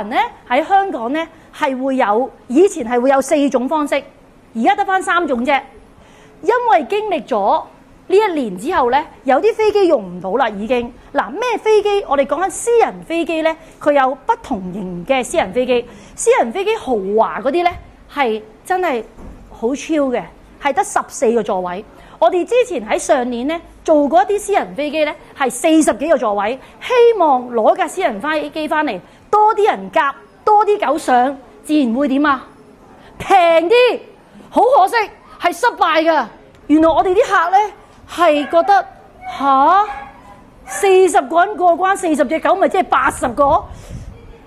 行咧喺香港咧係會有，以前係會有4種方式，而家得返3種啫。因為經歷咗呢1年之後咧，有啲飛機用唔到啦，已經。嗱，咩飛機？我哋講緊私人飛機咧，佢有不同型嘅私人飛機。私人飛機豪華嗰啲咧係真係好超嘅，係得14個座位。我哋之前喺上年咧做過一啲私人飛機咧，係40幾個座位，希望攞架私人飛機翻嚟，多啲人夾，多啲狗上，自然會點啊？平啲。好可惜係失敗㗎。原來我哋啲客咧係覺得40個人過關，40隻狗咪即係80個，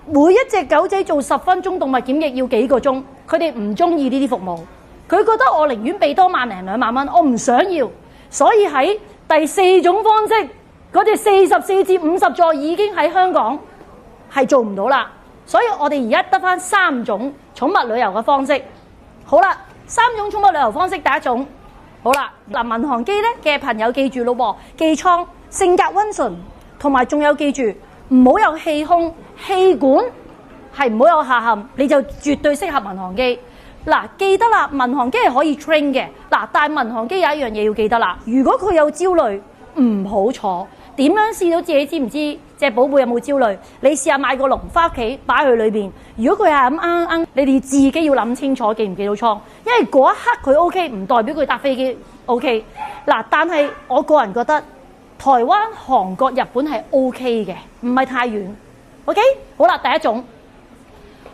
每一隻狗仔做10分鐘動物檢疫要幾個鐘，佢哋唔中意呢啲服務。佢覺得我寧願俾多1萬零2萬蚊，我唔想要，所以喺第4種方式，嗰隻44至50座已經喺香港係做唔到啦。所以我哋而家得返3種寵物旅遊嘅方式。好啦，3種寵物旅遊方式，第一種，好啦，嗱，民航機咧嘅朋友記住咯喎，寄艙性格溫順，同埋仲有記住唔好有氣胸，氣管係唔好有下陷，你就絕對適合民航機。嗱，記得啦，民航機係可以 train 嘅。嗱，但係民航機有一樣嘢要記得啦，如果佢有焦慮，唔好坐。點樣試到自己知唔知隻寶貝有冇焦慮？你試下買個籠返屋企擺去裏邊。如果佢係咁你哋自己要諗清楚記唔記到倉，因為嗰一刻佢 OK 唔代表佢搭飛機 OK。嗱，但係我個人覺得台灣、韓國、日本係 OK 嘅，唔係太遠。OK， 好啦，第一種，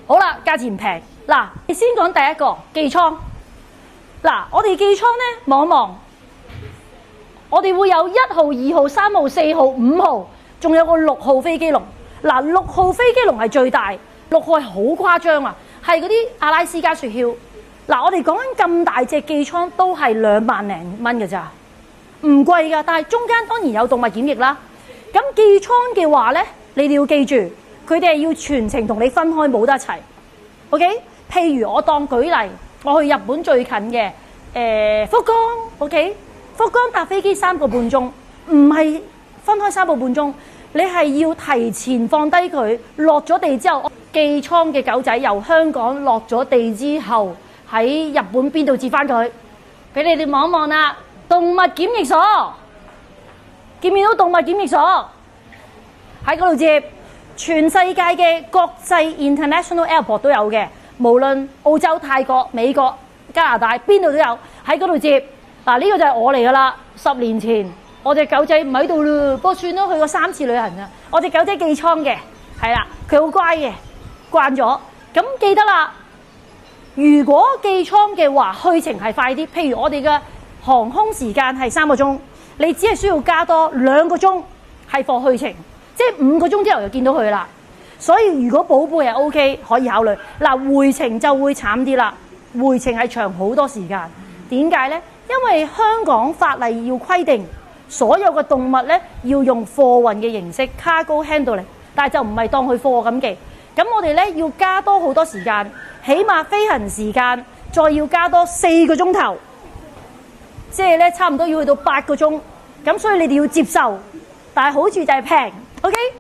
好啦，價錢平。嗱，你先講第一個寄艙。嗱，我哋寄艙咧望一望，我哋會有1號、2號、3號、4號、5號，仲有個6號飛機籠。嗱，6號飛機籠係最大，6號係好誇張啊，係嗰啲阿拉斯加雪橇。嗱，我哋講緊咁大隻寄艙都係2萬零蚊嘅咋，唔貴㗎。但係中間當然有動物檢疫啦。咁寄艙嘅話咧，你哋要記住，佢哋係要全程同你分開，冇得一齊。OK。譬如我當舉例，我去日本最近嘅福岡 ，OK， 福岡搭飛機3個半鐘，唔係分開3個半鐘，你係要提前放低佢，落咗地之後，寄艙嘅狗仔由香港落咗地之後，喺日本邊度接翻佢？俾你哋望一望啦，動物檢疫所，見唔見到動物檢疫所？喺嗰度接，全世界嘅國際 International Airport 都有嘅。無論澳洲、泰國、美國、加拿大邊度都有喺嗰度接。嗱，呢個就係我嚟噶啦。10年前我隻狗仔唔喺度啦，不過算啦，去過3次旅行啊。我隻狗仔寄艙嘅，係啦，佢好乖嘅，慣咗。咁記得啦，如果寄艙嘅話，去程係快啲。譬如我哋嘅航空時間係3個鐘，你只係需要加多2個鐘係放去程，即係5個鐘之後就見到佢啦。所以如果寶貝係 OK， 可以考慮。嗱，回程就會慘啲啦，回程係長好多時間。點解呢？因為香港法例要規定所有嘅動物咧要用貨運嘅形式 cargo handling， 但係就唔係當佢貨咁寄。咁我哋咧要加多好多時間，起碼飛行時間再要加多4個鐘頭，即係咧差唔多要去到8個鐘。咁所以你哋要接受，但係好處就係平。OK。